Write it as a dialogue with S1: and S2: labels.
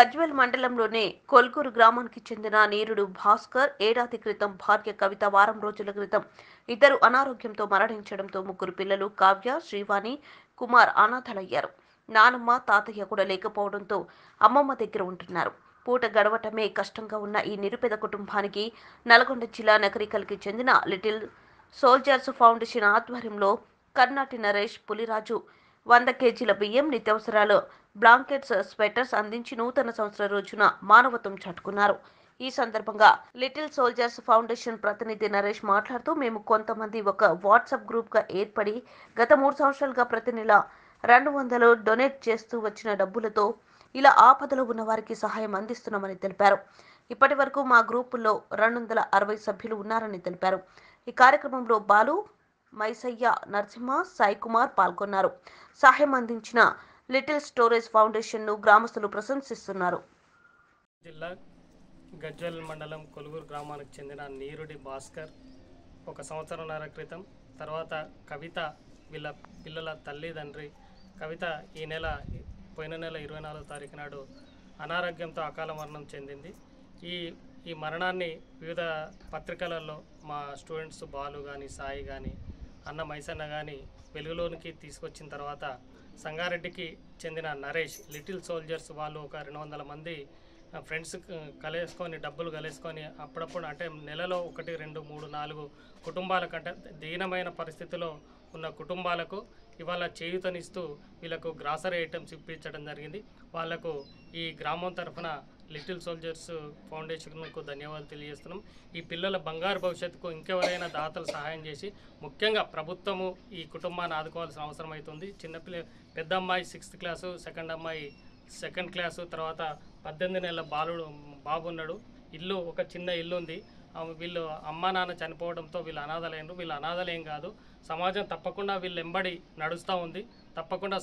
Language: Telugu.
S1: గజ్వేల్ మండలంలోని కొల్కూరు గ్రామానికి చెందిన నీరుడు భాస్కర్ ఏడాది క్రితం భార్య కవిత వారం రోజుల క్రితం ఇద్దరు అనారోగ్యంతో మరణించడంతో ముగ్గురు పిల్లలు కావ్య, శ్రీవాణి, కుమార్ అనాథలయ్యారు. నానమ్మ, తాతయ్య కూడా లేకపోవడంతో అమ్మమ్మ దగ్గర ఉంటున్నారు. పూట గడవటమే కష్టంగా ఉన్న ఈ నిరుపేద కుటుంబానికి నల్గొండ జిల్లా నకరికల్కి చెందిన లిటిల్ సోల్జర్స్ ఫౌండేషన్ ఆధ్వర్యంలో కర్నాటి నరేష్, పులిరాజు 100 కేజీల బియ్యం, నిత్యావసరాలు, బ్లాంకెట్స్, స్వెటర్స్ అందించి నూతన సంవత్సర రోజున మానవత్వం చాటుకున్నారు. ఈ సందర్భంగా లిటిల్ సోల్జర్స్ ఫౌండేషన్ ప్రతినిధి నరేష్ మాట్లాడుతూ, మేము కొంతమంది ఒక వాట్సాప్ గ్రూప్గా ఏర్పడి గత 3 సంవత్సరాలుగా ప్రతి నెల 200 డొనేట్ చేస్తూ వచ్చిన డబ్బులతో ఇలా ఆపదలో ఉన్న వారికి సహాయం అందిస్తున్నామని తెలిపారు. ఇప్పటి వరకు మా గ్రూపుల్లో 260 సభ్యులు ఉన్నారని తెలిపారు. ఈ కార్యక్రమంలో బాలు, మైసయ్య, నరసింహ, సాయి కుమార్ పాల్గొన్నారు. సహాయం అందించిన లిటిల్ స్టోరేజ్ ఫౌండేషన్ ను గ్రామస్తులు ప్రశంసిస్తున్నారు.
S2: జిల్లా గజ్వేల్ మండలం కొలుగూరు గ్రామానికి చెందిన నీరుడి భాస్కర్ ఒక సంవత్సరంన్నర క్రితం, తర్వాత కవిత వీళ్ళ పిల్లల తల్లిదండ్రి కవిత పోయిన నెల 24వ తారీఖు నాడు అనారోగ్యంతో అకాల మరణం చెందింది. ఈ మరణాన్ని వివిధ పత్రికలలో మా స్టూడెంట్స్ బాలు కానీ, సాయి కానీ, అన్న మైసన్న కానీ వెలుగులోనికి తీసుకొచ్చిన తర్వాత సంగారెడ్డికి చెందిన నరేష్ లిటిల్ సోల్జర్స్ వాళ్ళు ఒక 200 మంది ఫ్రెండ్స్ కలేసుకొని డబ్బులు కలేసుకొని అప్పుడప్పుడు అంటే నెలలో 1, 2, 3, 4 కుటుంబాలకంటే దీనమైన పరిస్థితిలో ఉన్న కుటుంబాలకు ఇవాళ చేయూతనిస్తూ వీళ్ళకు గ్రాసరీ ఐటమ్స్ ఇప్పించడం జరిగింది. వాళ్లకు ఈ గ్రామం తరఫున లిటిల్ సోల్జర్స్ ఫౌండేషన్కు ధన్యవాదాలు తెలియజేస్తున్నాం. ఈ పిల్లల బంగారు భవిష్యత్తుకు ఇంకెవరైనా దాతలు సహాయం చేసి ముఖ్యంగా ప్రభుత్వము ఈ కుటుంబాన్ని ఆదుకోవాల్సిన అవసరం అవుతుంది. పెద్ద అమ్మాయి 6th క్లాసు, సెకండ్ అమ్మాయి 2nd క్లాసు, తర్వాత 18 నెలల బాబు ఉన్నాడు. ఒక చిన్న ఇల్లు ఉంది. వీళ్ళు అమ్మా నాన్న చనిపోవడంతో వీళ్ళు అనాథలైనరు. వీళ్ళు అనాథలేం కాదు, సమాజం తప్పకుండా వీళ్ళు ఎంబడి నడుస్తూ ఉంది. తప్పకుండా